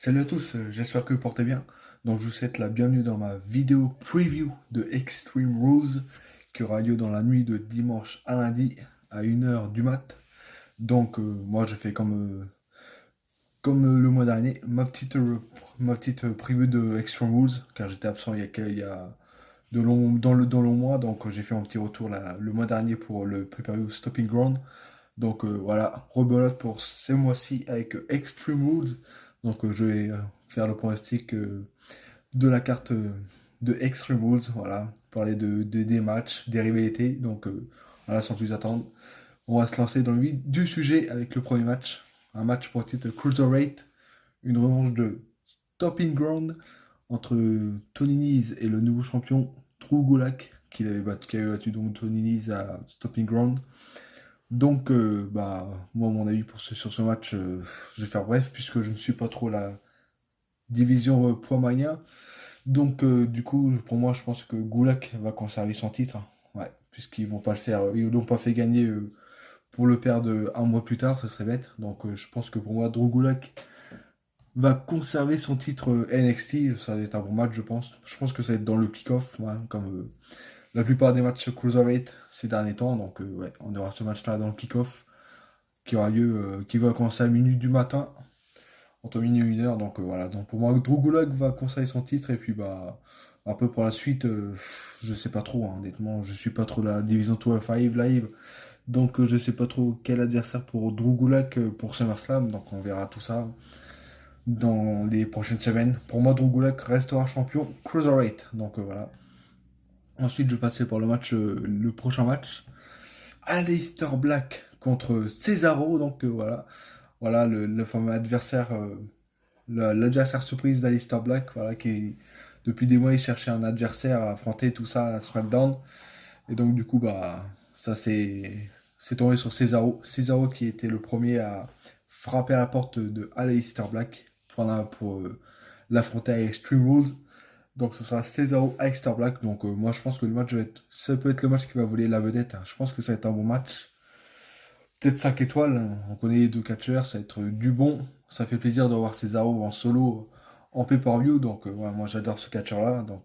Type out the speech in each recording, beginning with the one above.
Salut à tous, j'espère que vous portez bien. Donc je vous souhaite la bienvenue dans ma vidéo preview de Extreme Rules qui aura lieu dans la nuit de dimanche à lundi à 1 heure du mat. Donc moi je fais comme le mois dernier, ma petite preview de Extreme Rules car j'étais absent il y a dans le mois. Donc j'ai fait un petit retour le mois dernier pour le preview Stopping Ground. Donc voilà, rebelote pour ce mois-ci avec Extreme Rules. Donc je vais faire le pronostic de la carte de Extreme Rules. Voilà, parler des matchs, des rivalités. Donc voilà, sans plus attendre, on va se lancer dans le vif du sujet avec le premier match. Un match pour le titre Cruiserweight, une revanche de Stopping Ground entre Tony Nese et le nouveau champion Drew Gulak qui avait battu donc Tony Nese à Stopping Ground. Donc, moi, mon avis sur ce match, je vais faire bref, puisque je ne suis pas trop la division poids mania. Donc, du coup, pour moi, je pense que Gulak va conserver son titre. Ouais, puisqu'ils vont pas le faire, ils l'ont pas fait gagner pour le perdre un mois plus tard, ce serait bête. Donc, je pense que pour moi, Drew Gulak va conserver son titre NXT. Ça va être un bon match, je pense. Je pense que ça va être dans le kick-off, ouais, comme la plupart des matchs Cruiserweight ces derniers temps. Donc, ouais, on aura ce match-là dans le kick-off qui aura lieu, qui va commencer à minuit du matin, entre minuit et 1 heure. Donc voilà, donc pour moi, Drew Gulak va conserver son titre. Et puis bah, un peu pour la suite, je sais pas trop, hein, honnêtement, je suis pas trop la division 205 live. Donc je sais pas trop quel adversaire pour Drew Gulak pour SummerSlam. Donc on verra tout ça dans les prochaines semaines. Pour moi, Drew Gulak restera champion Cruiserweight. Donc voilà. Ensuite, je passais pour le prochain match. Aleister Black contre Cesaro. Donc voilà. Voilà le fameux adversaire, l'adversaire surprise d'Alistair Black, voilà, qui depuis des mois il cherchait un adversaire à affronter tout ça à SmackDown. Et donc du coup bah ça c'est tombé sur Cesaro. Cesaro qui était le premier à frapper à la porte de Aleister Black pour l'affronter à Extreme Rules. Donc ce sera Cesaro Aleister Black. Donc moi je pense que ça peut être le match qui va voler la vedette, hein. Je pense que ça va être un bon match. Peut-être 5 étoiles, hein. On connaît les deux catcheurs, ça va être du bon. Ça fait plaisir de voir Cesaro en solo en pay-per-view. Donc, ouais, moi j'adore ce catcheur-là. Donc,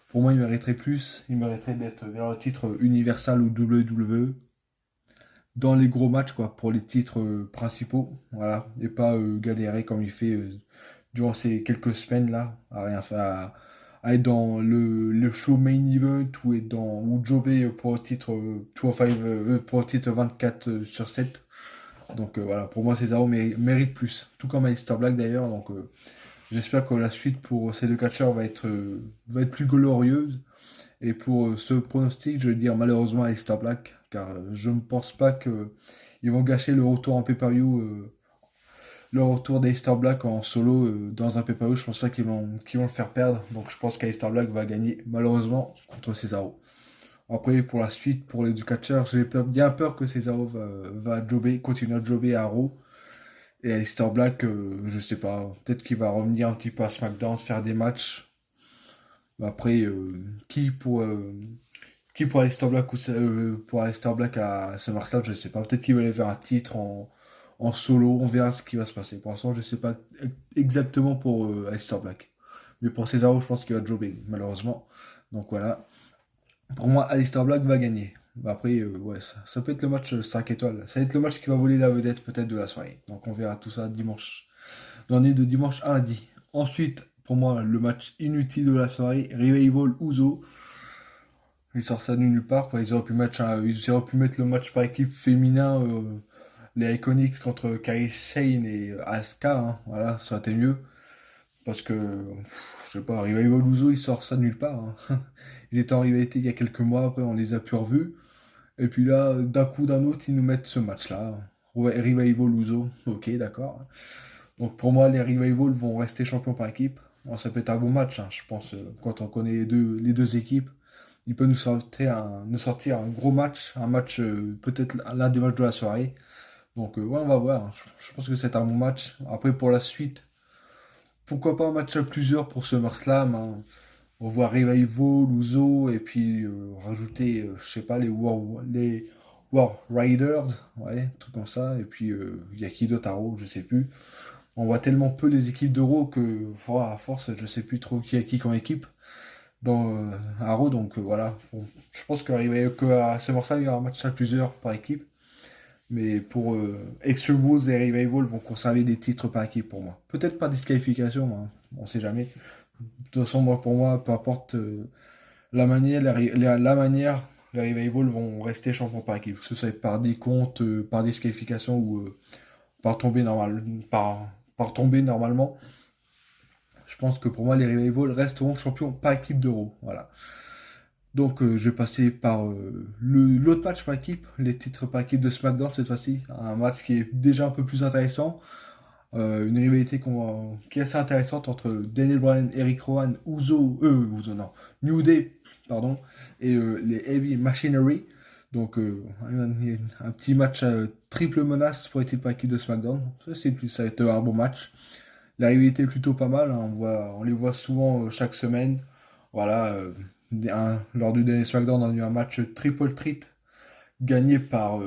pour moi, il mériterait plus. Il mériterait d'être vers le titre Universal ou WWE dans les gros matchs, quoi, pour les titres principaux. Voilà. Et pas galérer comme il fait durant ces quelques semaines là, à rien faire, à être dans le show main event ou jobber pour le titre 205, pour le titre 24 sur 7. Donc voilà, pour moi Cesaro mérite plus, tout comme Aleister Black d'ailleurs. Donc j'espère que la suite pour ces deux catcheurs va être plus glorieuse. Et pour ce pronostic, je vais dire malheureusement Aleister Black, car je ne pense pas que ils vont gâcher le retour en pay-per-view, le retour d'Aleister Black en solo dans un pay-per-view. Je pense pas qu'ils vont le faire perdre. Donc je pense qu'Aleister Black va gagner malheureusement contre Cesaro. Après, pour la suite, pour les deux catcheurs, bien peur que Cesaro continuer à jobber à Raw. Et Aleister Black, je sais pas, peut-être qu'il va revenir un petit peu à SmackDown, faire des matchs. Après, qui pour Aleister Black ou pour Aleister Black à SummerSlam, je sais pas. Peut-être qu'il va aller vers un titre en solo, on verra ce qui va se passer. Pour l'instant, je sais pas exactement pour Aleister Black. Mais pour Cesaro, je pense qu'il va jobber, malheureusement. Donc voilà. Pour moi, Aleister Black va gagner. Après, ouais, ça peut être le match 5 étoiles. Ça va être le match qui va voler la vedette peut-être de la soirée. Donc on verra tout ça dimanche. Dans la nuit de dimanche à lundi. Ensuite, pour moi, le match inutile de la soirée, Revival Uso. Ils sortent ça de nulle part, quoi. Ils auraient pu mettre le match par équipe féminin, les Iconics contre Kairi Sane et Asuka, hein. Voilà, ça aurait été mieux. Parce que, je sais pas, Revival Uso, ils sortent ça de nulle part, hein. Ils étaient en rivalité il y a quelques mois, après on les a plus revus. Et puis là, d'un coup d'un autre, ils nous mettent ce match-là. Ouais, Revival Uso, ok, d'accord. Donc pour moi, les Revival vont rester champions par équipe. Bon, ça peut être un bon match, hein, je pense, quand on connaît les deux équipes. Il peut nous sortir un gros match, un match, peut-être l'un des matchs de la soirée. Donc ouais, on va voir, hein. Je pense que c'est un bon match. Après, pour la suite, pourquoi pas un match à plusieurs pour SummerSlam, hein. On voit Revival, Uso, et puis rajouter, je sais pas, les War Riders, ouais, un truc comme ça. Et puis, il y a qui d'autre à Raw, je sais plus. On voit tellement peu les équipes de Raw que, à force, je sais plus trop qui a qui comme équipe à Raw. Donc voilà. Bon, je pense qu'à SummerSlam, il y aura un match à plusieurs par équipe. Mais pour Extreme Rules et Revival vont conserver des titres par équipe pour moi. Peut-être pas disqualification, hein, on sait jamais. De toute façon, moi, pour moi, peu importe la manière, la manière, les Revival vont rester champions par équipe. Que ce soit par des comptes, par disqualification ou par tomber par tomber normalement. Je pense que pour moi, les Revival resteront champions par équipe d'Euro. Voilà. Donc, je vais passer par l'autre match par équipe, les titres par équipe de SmackDown cette fois-ci. Un match qui est déjà un peu plus intéressant. Une rivalité qui est assez intéressante entre Daniel Bryan, Eric Rowan, Uzo non, New Day, pardon, et les Heavy Machinery. Donc, un petit match triple menace pour les titres par équipe de SmackDown. Ça va être un bon match. La rivalité est plutôt pas mal, hein. On les voit souvent chaque semaine. Voilà, lors du dernier SmackDown, on a eu un match triple threat gagné par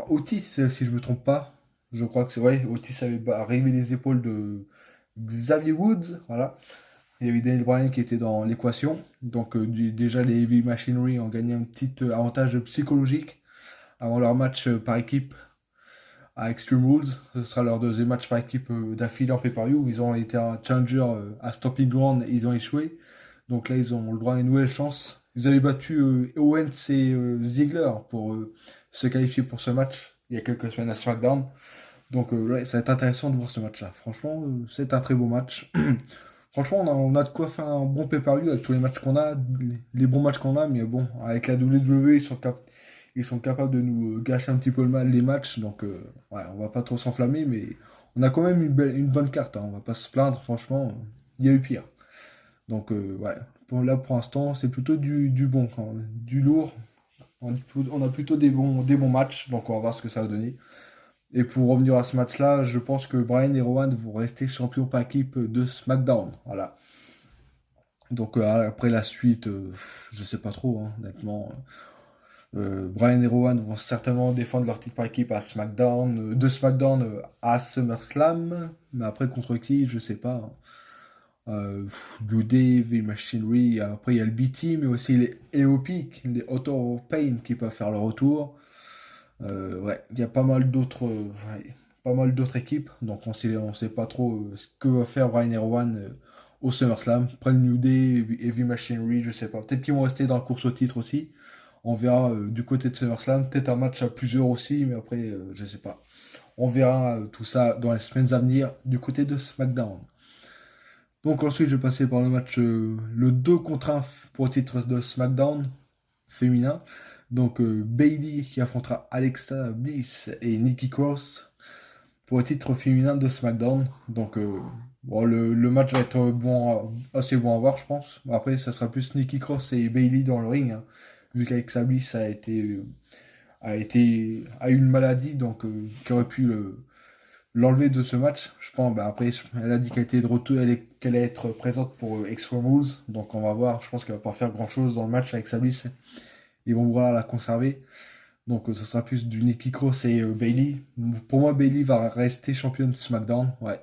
Otis, si je me trompe pas. Je crois que c'est vrai, Otis avait arrivé les épaules de Xavier Woods. Voilà. Il y avait Daniel Bryan qui était dans l'équation. Donc déjà les Heavy Machinery ont gagné un petit avantage psychologique avant leur match par équipe à Extreme Rules. Ce sera leur deuxième match par équipe d'affilée en pay-per-view. Ils ont été un challenger à Stopping Ground et ils ont échoué. Donc là, ils ont le droit à une nouvelle chance. Ils avaient battu Owens et Ziggler pour se qualifier pour ce match il y a quelques semaines à SmackDown. Donc ouais, ça va être intéressant de voir ce match-là. Franchement, c'est un très beau match. Franchement, on a de quoi faire un bon pay-per-view avec tous les matchs qu'on a, les bons matchs qu'on a, mais bon, avec la WWE, ils sont capables de nous gâcher un petit peu les matchs, donc ouais, on va pas trop s'enflammer, mais on a quand même une bonne carte, hein, on va pas se plaindre, franchement, il y a eu pire. Donc ouais, là pour l'instant, c'est plutôt du bon, du lourd, on a plutôt des bons matchs, donc on va voir ce que ça va donner. Et pour revenir à ce match-là, je pense que Bryan et Rowan vont rester champions par équipe de SmackDown. Voilà. Donc après la suite, je sais pas trop, hein, honnêtement. Bryan et Rowan vont certainement défendre leur titre par équipe à SmackDown, de SmackDown à SummerSlam. Mais après contre qui, je sais pas, hein. Blue Dave et Machinery. Après il y a le B-Team, mais aussi les AOP, les Auto of Pain qui peuvent faire leur retour. Ouais, il y a pas mal d'autres équipes, donc on sait pas trop ce que va faire Brian et Rowan au SummerSlam. Après le New Day, Heavy Machinery, je sais pas. Peut-être qu'ils vont rester dans la course au titre aussi. On verra du côté de SummerSlam. Peut-être un match à plusieurs aussi, mais après, je sais pas. On verra tout ça dans les semaines à venir du côté de SmackDown. Donc ensuite, je vais passer par le match le 2 contre 1 pour le titre de SmackDown féminin. Donc Bayley qui affrontera Alexa Bliss et Nikki Cross pour le titre féminin de SmackDown. Donc bon, le match va être bon, assez bon à voir, je pense. Après, ça sera plus Nikki Cross et Bayley dans le ring, hein, vu qu'Alexa Bliss a eu une maladie, donc qui aurait pu l'enlever de ce match. Je pense. Bah, après, elle a dit qu'elle était de retour, qu'elle allait être présente pour Extreme Rules, donc on va voir. Je pense qu'elle va pas faire grand chose dans le match avec Alexa Bliss. Ils vont vouloir la conserver. Donc ce sera plus du Nikki Cross et Bayley. Pour moi, Bayley va rester championne de SmackDown. Ouais.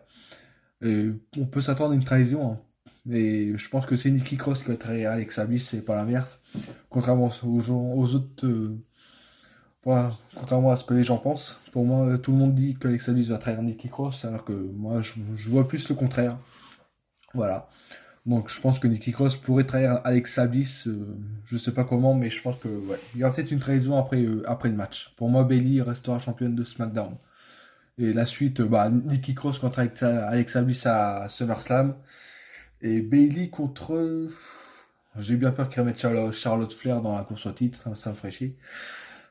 Et on peut s'attendre à une trahison, hein. Mais je pense que c'est Nikki Cross qui va trahir Alexa Bliss et pas l'inverse. Contrairement aux autres. Voilà, contrairement à ce que les gens pensent. Pour moi, tout le monde dit que Alexa Bliss va trahir Nikki Cross, alors que moi, je vois plus le contraire. Voilà. Donc je pense que Nikki Cross pourrait trahir Alexa Bliss, je sais pas comment, mais je pense que ouais, il y aura peut-être une trahison après le match. Pour moi, Bayley restera championne de SmackDown. Et la suite, bah, Nikki Cross contre Alexa Bliss à SummerSlam. Et Bayley contre... J'ai bien peur qu'ils remettent Charlotte Flair dans la course au titre, ça me ferait chier.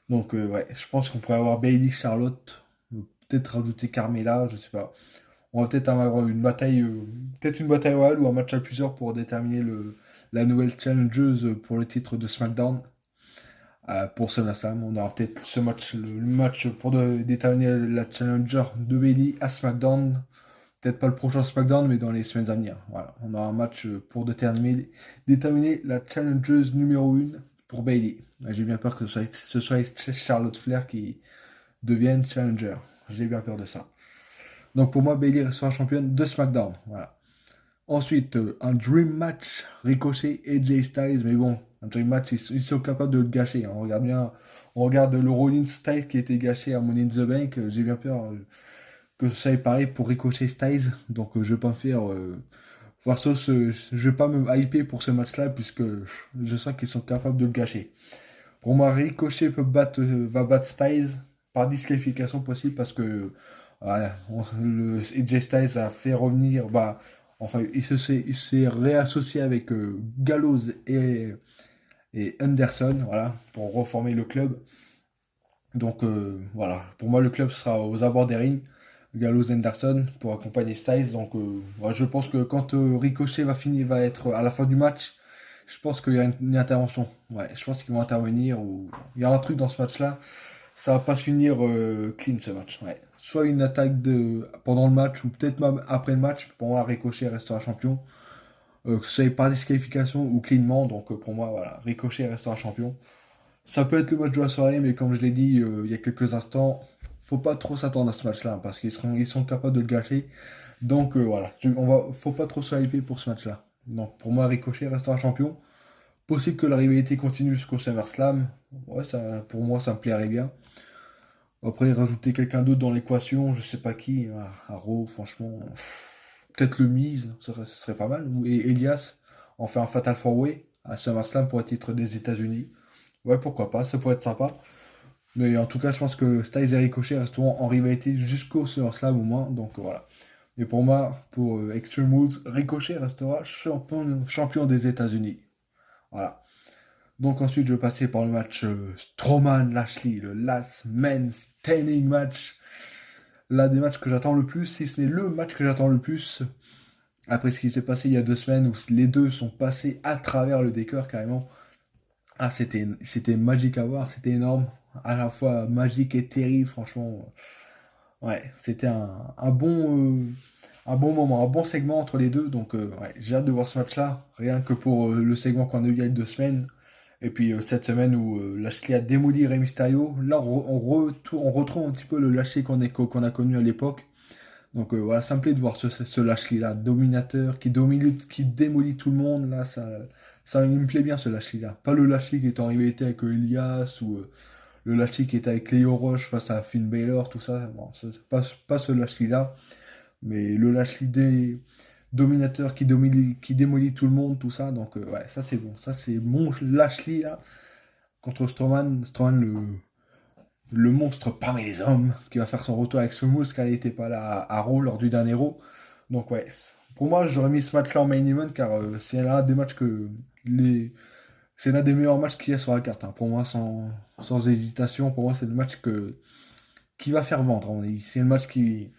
Donc ouais, je pense qu'on pourrait avoir Bayley, Charlotte, peut-être rajouter Carmella, je sais pas. On va peut-être avoir peut-être une bataille royale ou un match à plusieurs pour déterminer la nouvelle challengeuse pour le titre de SmackDown pour SummerSlam. On aura peut-être le match pour déterminer la challenger de Bayley à SmackDown. Peut-être pas le prochain SmackDown, mais dans les semaines à venir. Voilà, on aura un match pour déterminer la challengeuse numéro 1 pour Bayley. J'ai bien peur que ce soit Charlotte Flair qui devienne challenger. J'ai bien peur de ça. Donc pour moi, Bayley restera championne de SmackDown. Voilà. Ensuite, un Dream Match, Ricochet et Jay Styles. Mais bon, un Dream Match, ils sont capables de le gâcher, hein. On regarde bien, on regarde le Rollins Styles qui a été gâché à Money in the Bank. J'ai bien peur que ça ait pareil pour Ricochet Styles. Donc je vais pas me faire... voir ça, je vais pas me hyper pour ce match-là puisque je sens qu'ils sont capables de le gâcher. Pour moi, Ricochet va battre Styles par disqualification possible parce que voilà, AJ Styles a fait revenir, enfin, il s'est réassocié avec Gallows et Anderson, voilà, pour reformer le club. Donc voilà, pour moi, le club sera aux abords des rings. Gallows Anderson pour accompagner Styles. Donc voilà, je pense que quand Ricochet va être à la fin du match, je pense qu'il y a une intervention. Ouais, je pense qu'ils vont intervenir. Ou... il y a un truc dans ce match-là. Ça va pas se finir clean ce match. Ouais. Soit une attaque pendant le match ou peut-être même après le match. Pour moi, Ricochet restera champion. Que ce soit par disqualification ou cleanement. Donc pour moi, voilà, Ricochet restera champion. Ça peut être le match de la soirée, mais comme je l'ai dit il y a quelques instants, faut pas trop s'attendre à ce match-là parce ils sont capables de le gâcher. Donc voilà, faut pas trop se hyper pour ce match-là. Donc pour moi, Ricochet restera champion. Possible que la rivalité continue jusqu'au SummerSlam. Ouais, ça, pour moi, ça me plairait bien. Après, rajouter quelqu'un d'autre dans l'équation, je sais pas qui, à Raw, franchement, peut-être le Miz, ce serait pas mal. Ou Elias en fait un Fatal 4-Way à SummerSlam pour le titre des États-Unis. Ouais, pourquoi pas, ça pourrait être sympa. Mais en tout cas, je pense que Styles et Ricochet resteront en rivalité jusqu'au SummerSlam au moins. Donc voilà. Mais pour moi, pour Extreme Rules, Ricochet restera champion des États-Unis. Voilà. Donc ensuite, je vais passer par le match Strowman-Lashley, le Last Man Standing match. L'un des matchs que j'attends le plus, si ce n'est le match que j'attends le plus. Après ce qui s'est passé il y a 2 semaines où les deux sont passés à travers le décor carrément. Ah, c'était magique à voir, c'était énorme. À la fois magique et terrible, franchement. Ouais, c'était un bon moment, un bon segment entre les deux. Donc, ouais, j'ai hâte de voir ce match-là. Rien que pour le segment qu'on a eu il y a 2 semaines. Et puis cette semaine où Lashley a démoli Rey Mysterio. Là, on retrouve un petit peu le Lashley qu'on a connu à l'époque. Donc voilà, ça me plaît de voir ce Lashley-là, dominateur, qui démolit tout le monde. Là, il me plaît bien ce Lashley-là. Pas le Lashley qui est en rivalité avec Elias ou le Lashley qui était avec Leo Rush face à Finn Balor, tout ça. Bon, c'est pas ce Lashley-là, mais le Lashley des dominateur qui démolit tout le monde, tout ça. Donc ouais, ça c'est bon. Ça c'est mon Lashley-là contre Strowman. Strowman, le monstre parmi les hommes, qui va faire son retour avec Smooth, car il n'était pas là à Raw lors du dernier Raw. Donc ouais, pour moi, j'aurais mis ce match-là en main event, car c'est l'un des matchs c'est l'un des meilleurs matchs qu'il y a sur la carte, hein. Pour moi, sans hésitation, pour moi, c'est le match qui va faire vendre, à mon avis. C'est le match qui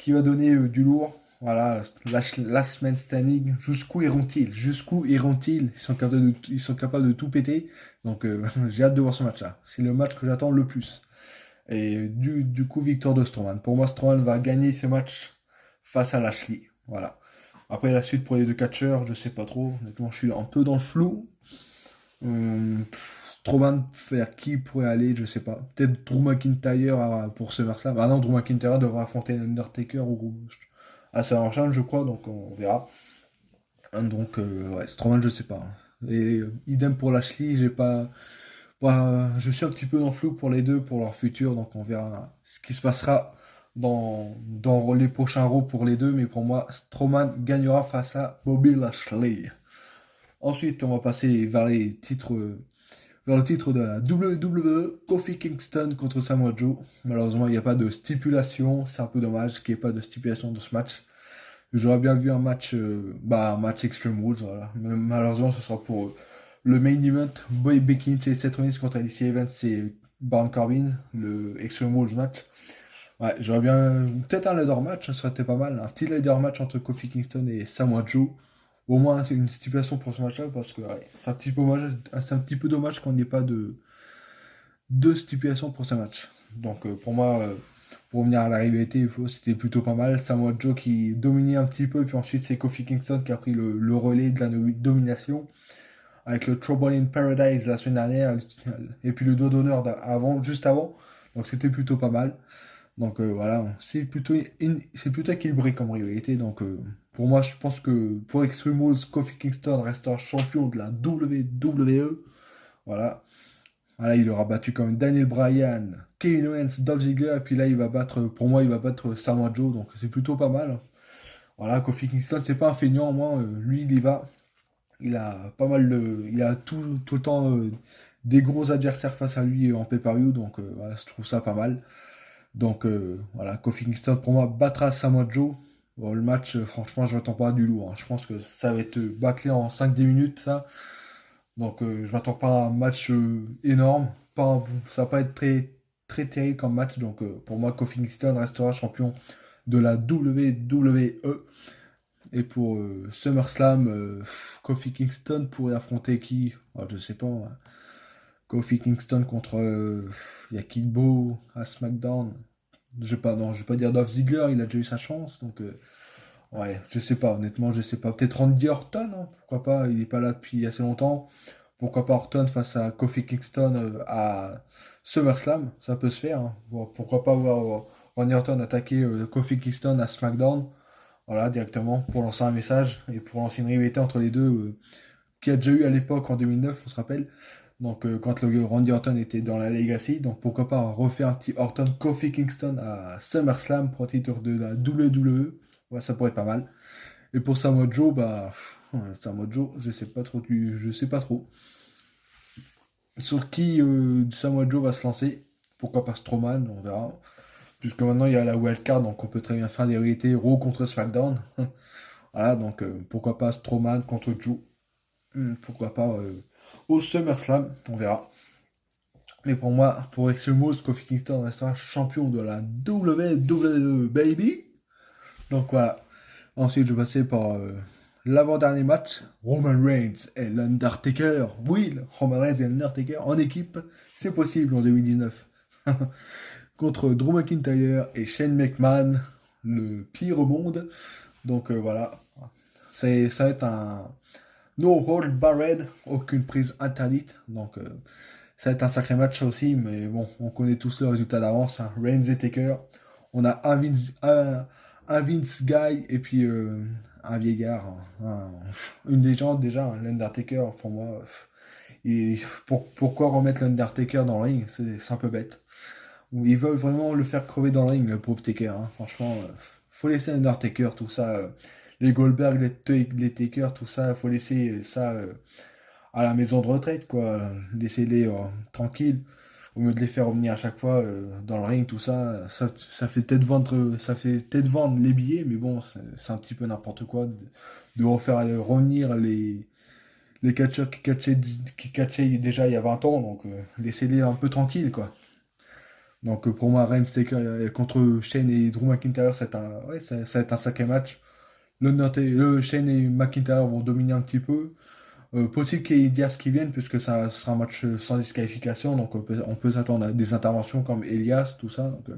va donner du lourd. Voilà, last man standing, jusqu'où iront-ils? Jusqu'où iront-ils? Ils sont capables de tout péter. Donc j'ai hâte de voir ce match-là. C'est le match que j'attends le plus. Et du coup, victoire de Strowman. Pour moi, Strowman va gagner ce match face à Lashley. Voilà. Après, la suite pour les deux catcheurs, je sais pas trop. Honnêtement, je suis un peu dans le flou. Strowman, faire qui pourrait aller, je sais pas. Peut-être Drew McIntyre pour SummerSlam. Ah non, Drew McIntyre devra affronter Undertaker ou à SummerSlam, je crois, donc on verra. Donc, ouais, Strowman, je sais pas. Et idem pour Lashley, je suis un petit peu dans le flou pour les deux, pour leur futur, donc on verra ce qui se passera dans les prochains Raw pour les deux, mais pour moi, Strowman gagnera face à Bobby Lashley. Ensuite, on va passer vers le titre de la WWE, Kofi Kingston contre Samoa Joe. Malheureusement, il n'y a pas de stipulation, c'est un peu dommage qu'il n'y ait pas de stipulation de ce match. J'aurais bien vu un match Extreme Rules, voilà. Mais malheureusement, ce sera pour le main event, Becky Lynch et Seth Rollins contre Alicia Evans et Baron Corbin, le Extreme Rules match. Ouais, j'aurais bien, peut-être un ladder match, ça serait peut-être pas mal, un petit ladder match entre Kofi Kingston et Samoa Joe. Au moins, c'est une stipulation pour ce match-là, parce que ouais, c'est un petit peu dommage qu'on n'ait pas de stipulation pour ce match. Donc pour moi, pour revenir à la rivalité, c'était plutôt pas mal. Samoa Joe qui dominait un petit peu, puis ensuite c'est Kofi Kingston qui a pris le relais de la domination, avec le Trouble in Paradise la semaine dernière, et puis le doigt d'honneur juste avant. Donc c'était plutôt pas mal. Donc voilà, c'est plutôt équilibré comme rivalité. Donc pour moi, je pense que pour Extreme Rules, Kofi Kingston restera champion de la WWE. Voilà. Voilà, il aura battu quand même Daniel Bryan, Kevin Owens, Dolph Ziggler, et puis là, pour moi, il va battre Samoa Joe, donc c'est plutôt pas mal. Voilà, Kofi Kingston, c'est pas un feignant, moi, lui, il y va. Il a tout le temps des gros adversaires face à lui en pay-per-view, donc voilà, je trouve ça pas mal. Donc voilà, Kofi Kingston, pour moi, battra Samoa Joe. Bon, le match, franchement, je m'attends pas à du lourd, hein. Je pense que ça va être bâclé en 5-10 minutes, ça. Donc je m'attends pas à un match énorme. Ça va pas être très terrible comme match. Donc pour moi, Kofi Kingston restera champion de la WWE. Et pour SummerSlam, Kofi Kingston pourrait affronter qui? Je sais pas, moi. Kofi Kingston contre Yakilbo à SmackDown. Je vais pas dire Dolph Ziggler, il a déjà eu sa chance. Donc ouais, je sais pas, honnêtement, je sais pas. Peut-être Randy Orton, hein, pourquoi pas, il est pas là depuis assez longtemps. Pourquoi pas Orton face à Kofi Kingston à SummerSlam, ça peut se faire, hein. Bon, pourquoi pas voir Randy Orton attaquer Kofi Kingston à SmackDown, voilà, directement, pour lancer un message et pour lancer une rivalité entre les deux, qui a déjà eu à l'époque en 2009, on se rappelle. Donc quand le Randy Orton était dans la Legacy, donc pourquoi pas refaire un petit Orton Kofi Kingston à SummerSlam pour le titre de la WWE, ouais, ça pourrait être pas mal. Et pour Samoa Joe, Samoa Joe, je sais pas trop sur qui Samoa Joe va se lancer. Pourquoi pas Strowman, on verra. Puisque maintenant il y a la wildcard, donc on peut très bien faire des réalités Raw contre SmackDown. Voilà, donc pourquoi pas Strowman contre Joe. Pourquoi pas au SummerSlam, on verra. Mais pour moi, pour Extreme Rules, Kofi Kingston restera champion de la WWE, baby. Donc voilà. Ensuite, je vais passer par l'avant-dernier match. Roman Reigns et l'Undertaker. Oui, Roman Reigns et l'Undertaker en équipe, c'est possible en 2019. Contre Drew McIntyre et Shane McMahon, le pire au monde. Donc voilà. Ça va être un no hold barred, aucune prise interdite. Donc ça va être un sacré match aussi. Mais bon, on connaît tous le résultat d'avance, hein. Reigns et Taker. On a un Vince Guy et puis un vieillard, une légende déjà, hein, l'Undertaker pour moi. Pourquoi remettre l'Undertaker dans le ring? C'est un peu bête. Ils veulent vraiment le faire crever dans le ring, le pauvre Taker, hein. Franchement, faut laisser l'Undertaker, tout ça. Les Goldberg, les Taker, tout ça, faut laisser ça à la maison de retraite, quoi. Laissez-les tranquilles. Au lieu de les faire revenir à chaque fois dans le ring, tout ça, ça fait peut-être vendre les billets, mais bon, c'est un petit peu n'importe quoi de refaire revenir les catcheurs qui catchaient déjà il y a 20 ans, donc laissez-les un peu tranquilles, quoi. Donc pour moi, Reigns Taker contre Shane et Drew McIntyre, ça va être un sacré match. Shane et McIntyre vont dominer un petit peu. Possible qu'il y ait Elias qui vienne, puisque ça sera un match sans disqualification, donc on peut s'attendre à des interventions comme Elias, tout ça. Donc,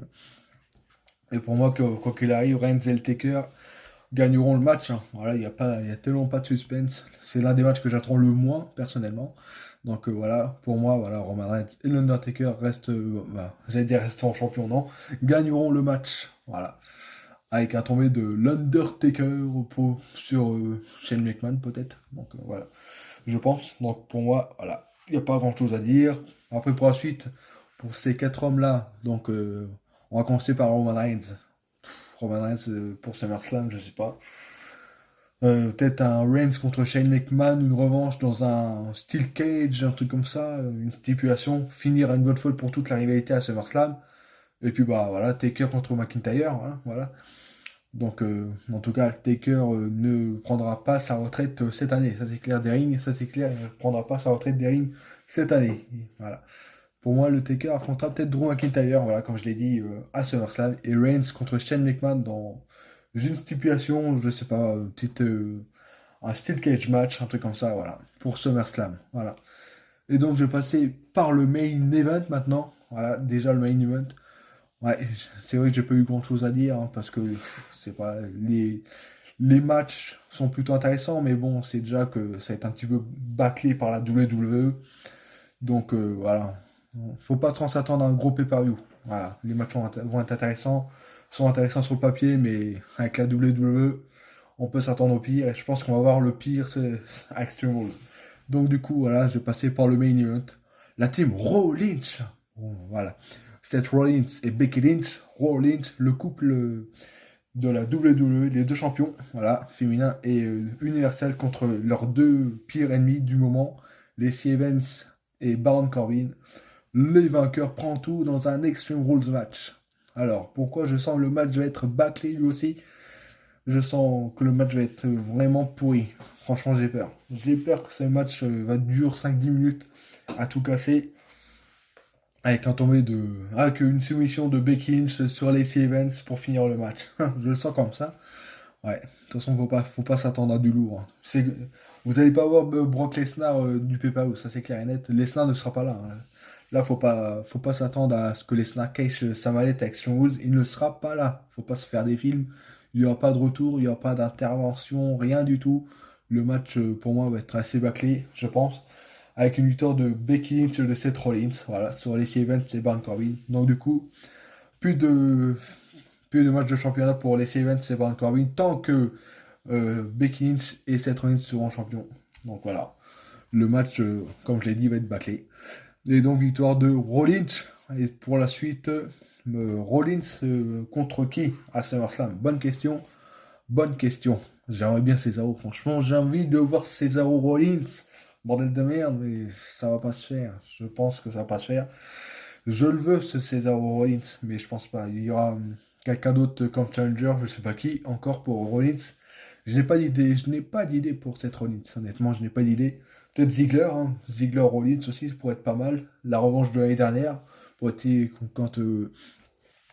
et pour moi, quoi qu'il arrive, Reigns et le Taker gagneront le match, hein. Voilà, il y a tellement pas de suspense. C'est l'un des matchs que j'attends le moins, personnellement. Donc voilà, pour moi, voilà, Roman Reigns et l'Undertaker j'allais dire resteront champions, non, gagneront le match. Voilà. Avec un tombé de l'Undertaker sur Shane McMahon, peut-être. Donc voilà, je pense. Donc pour moi, voilà, il n'y a pas grand-chose à dire. Après, pour la suite, pour ces quatre hommes-là, donc on va commencer par Roman Reigns. Roman Reigns pour SummerSlam, je sais pas. Peut-être un Reigns contre Shane McMahon, une revanche dans un Steel Cage, un truc comme ça, une stipulation, finir à une bonne fois pour toute la rivalité à SummerSlam. Et puis bah voilà, Taker contre McIntyre, hein, voilà. Donc en tout cas, Taker ne prendra pas sa retraite cette année, ça c'est clair des rings, ça c'est clair, il ne prendra pas sa retraite des rings cette année. Voilà. Pour moi, le Taker affrontera peut-être Drew McIntyre, voilà, comme je l'ai dit, à SummerSlam, et Reigns contre Shane McMahon dans une stipulation, je sais pas, un Steel Cage match, un truc comme ça, voilà, pour SummerSlam, voilà. Et donc je vais passer par le main event maintenant, voilà, déjà le main event. Ouais, c'est vrai que j'ai pas eu grand-chose à dire, hein, parce que c'est pas les matchs sont plutôt intéressants, mais bon, c'est déjà que ça a été un petit peu bâclé par la WWE. Donc voilà, faut pas trop s'attendre à un gros pay-per-view. Voilà, les matchs vont être intéressants, sont intéressants sur le papier, mais avec la WWE, on peut s'attendre au pire, et je pense qu'on va voir le pire, c'est à Extreme Rules. Donc du coup, voilà, j'ai passé par le main event. La team Rollins. Bon, voilà. Seth Rollins et Becky Lynch. Rollins, le couple de la WWE, les deux champions, voilà, féminin et universel contre leurs deux pires ennemis du moment, les C. Evans et Baron Corbin. Les vainqueurs prennent tout dans un Extreme Rules match. Alors, pourquoi je sens que le match va être bâclé lui aussi? Je sens que le match va être vraiment pourri. Franchement, j'ai peur. J'ai peur que ce match va durer 5-10 minutes à tout casser. Avec un tombé de. Avec une soumission de Becky Lynch sur Lacey Evans pour finir le match. Je le sens comme ça. Ouais. De toute façon, faut pas s'attendre à du lourd, hein. Vous n'allez pas voir Brock Lesnar du PPA, ça c'est clair et net. Lesnar ne sera pas là, hein. Là, faut pas s'attendre à ce que Lesnar cache sa mallette avec Extreme Rules. Il ne sera pas là. Faut pas se faire des films. Il n'y aura pas de retour, il n'y aura pas d'intervention, rien du tout. Le match, pour moi, va être assez bâclé, je pense. Avec une victoire de Becky Lynch et de Seth Rollins. Voilà, sur les Events et Baron Corbin. Donc, du coup, plus de, plus de matchs de championnat pour les Events et Baron Corbin tant que Becky Lynch et Seth Rollins seront champions. Donc, voilà. Le match, comme je l'ai dit, va être bâclé. Et donc, victoire de Rollins. Et pour la suite, Rollins contre qui à SummerSlam? Bonne question. Bonne question. J'aimerais bien Cesaro. Franchement, j'ai envie de voir Cesaro Rollins. Bordel de merde, mais ça va pas se faire. Je pense que ça va pas se faire. Je le veux, ce Cesaro Rollins, mais je pense pas. Il y aura quelqu'un d'autre comme challenger, je sais pas qui, encore pour Rollins. Je n'ai pas d'idée. Je n'ai pas d'idée pour cette Rollins. Honnêtement, je n'ai pas d'idée. Peut-être Ziggler, hein. Ziggler Rollins aussi, ça pourrait être pas mal. La revanche de l'année dernière, pour être, quand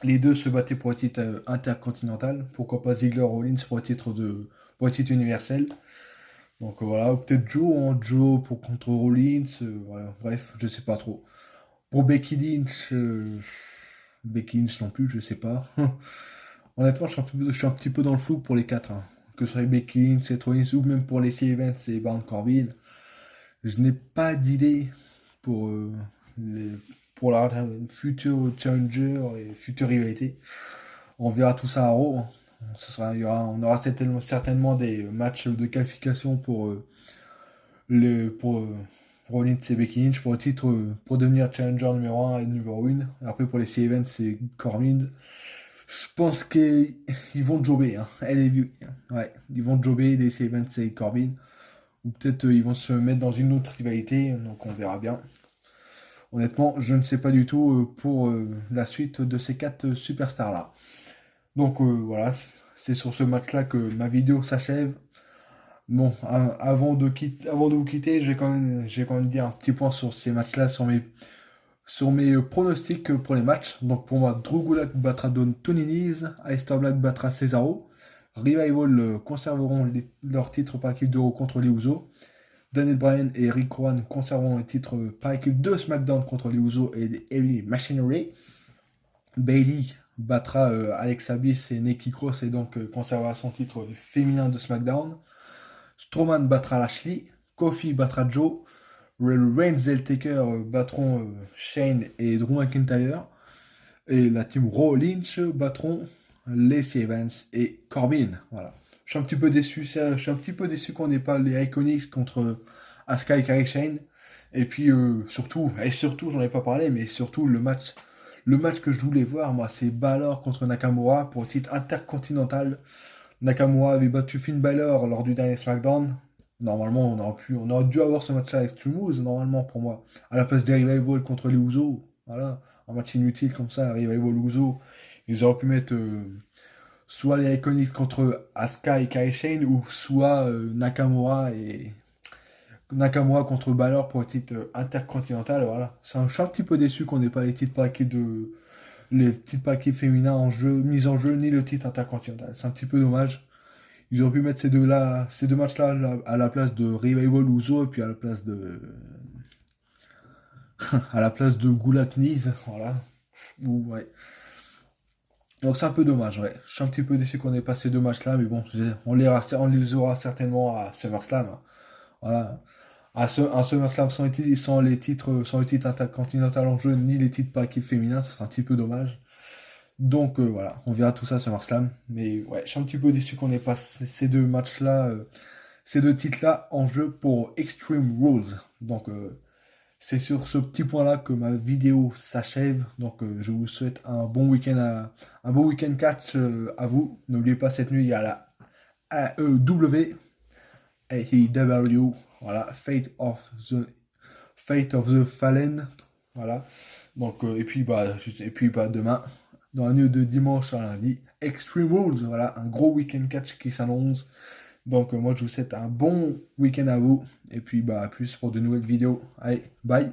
les deux se battaient pour le titre intercontinental. Pourquoi pas Ziggler Rollins pour le titre universel. Donc voilà, peut-être Joe, hein, Joe pour contre Rollins. Voilà, bref, je sais pas trop. Pour Becky Lynch non plus, je sais pas. Honnêtement, je suis un petit peu dans le flou pour les quatre, hein. Que ce soit Becky Lynch, Seth Rollins ou même pour les C-Events et Baron Corbin. Je n'ai pas d'idée pour, les, pour la future challenger et future rivalité. On verra tout ça à Raw, hein. On aura certainement des matchs de qualification pour Rollins et Becky Lynch pour le titre, pour devenir challenger numéro 1 et numéro 1. Après, pour les C-Events, c'est Corbin. Je pense qu'ils vont jobber, hein. Elle est vue. Ouais, ils vont jobber les C-Events et Corbin. Ou peut-être ils vont se mettre dans une autre rivalité, donc on verra bien. Honnêtement, je ne sais pas du tout pour la suite de ces quatre superstars-là. Donc voilà, c'est sur ce match-là que ma vidéo s'achève. Bon, avant de vous quitter, j'ai quand même dire un petit point sur ces matchs-là, sur mes pronostics pour les matchs. Donc pour moi, Drew Gulak battra Don Toniniz, Aleister Black battra Cesaro, Revival conserveront leur titre par équipe d'Euro contre les Usos. Daniel Bryan et Rick Rowan conserveront le titre par équipe de SmackDown contre les Usos et les Heavy Machinery. Bayley battra Alexa Bliss et Nikki Cross et donc conservera son titre féminin de SmackDown. Strowman battra Lashley. Kofi battra Joe. Reigns et Taker battront Shane et Drew McIntyre. Et la team Rollins battront Lacey Evans et Corbin. Voilà. Je suis un petit peu déçu. Je suis un petit peu déçu qu'on n'ait pas les Iconics contre Asuka et Kairi Shane. Et puis surtout, j'en ai pas parlé, mais surtout le match que je voulais voir, moi, c'est Balor contre Nakamura pour le titre intercontinental. Nakamura avait battu Finn Balor lors du dernier SmackDown. Normalement, on aurait dû avoir ce match-là avec Extreme Rules, normalement, pour moi. À la place des Revival contre les Usos. Voilà, un match inutile comme ça, Revival Usos. Ils auraient pu mettre soit les Iconics contre Asuka et Kairi Shane, ou soit Nakamura contre Balor pour le titre intercontinental. Voilà. Je suis un petit peu déçu qu'on n'ait pas les titres par équipe féminins mis en jeu, ni le titre intercontinental. C'est un petit peu dommage. Ils auraient pu mettre ces deux matchs-là à la place de Revival Uso et puis à la place de à la place de Gulak Niz, voilà. Ouais. Donc c'est un peu dommage, ouais. Je suis un petit peu déçu qu'on ait pas ces deux matchs-là, mais bon, on les aura certainement à SummerSlam, hein. Voilà. Un SummerSlam sans les titres intercontinental en jeu, ni les titres par équipe féminin, ça serait un petit peu dommage. Donc voilà, on verra tout ça sur SummerSlam. Mais ouais, je suis un petit peu déçu qu'on ait pas ces deux matchs-là, ces deux titres-là en jeu pour Extreme Rules. Donc c'est sur ce petit point-là que ma vidéo s'achève. Donc je vous souhaite un bon week-end catch à vous. N'oubliez pas cette nuit, il y a la AEW, AEW, voilà, Fate of the Fallen, voilà. Donc et puis demain, dans la nuit de dimanche à lundi, Extreme Rules, voilà, un gros week-end catch qui s'annonce. Donc moi je vous souhaite un bon week-end à vous et puis à plus pour de nouvelles vidéos. Allez, bye.